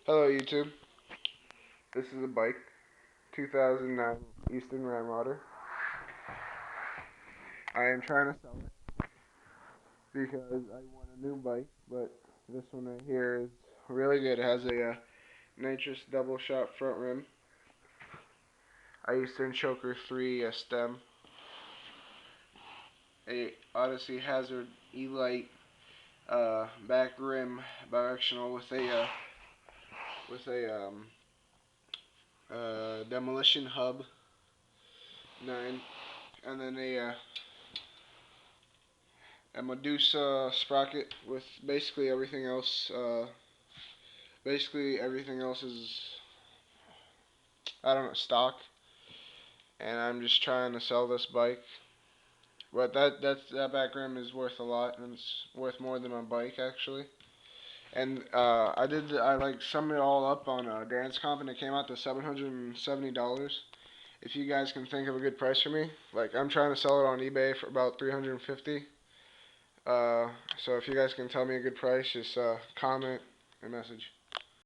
Hello YouTube, this is a bike, 2009 Eastern Ramrodder. I am trying to sell it because I want a new bike, but this one right here is really good. It has a Nitrous double shot front rim, a Eastern Chocker 3 stem, a Odyssey Hazzard E-Lite back rim directional with a Demolition hub 9, and then a Medusa sprocket with basically everything else. Basically everything else is, I don't know, stock. And I'm just trying to sell this bike. But that back rim is worth a lot, and it's worth more than my bike actually. And I like summed it all up on Dance Comp, and it came out to $770. If you guys can think of a good price for me, like I'm trying to sell it on eBay for about 350. So if you guys can tell me a good price, just comment and message.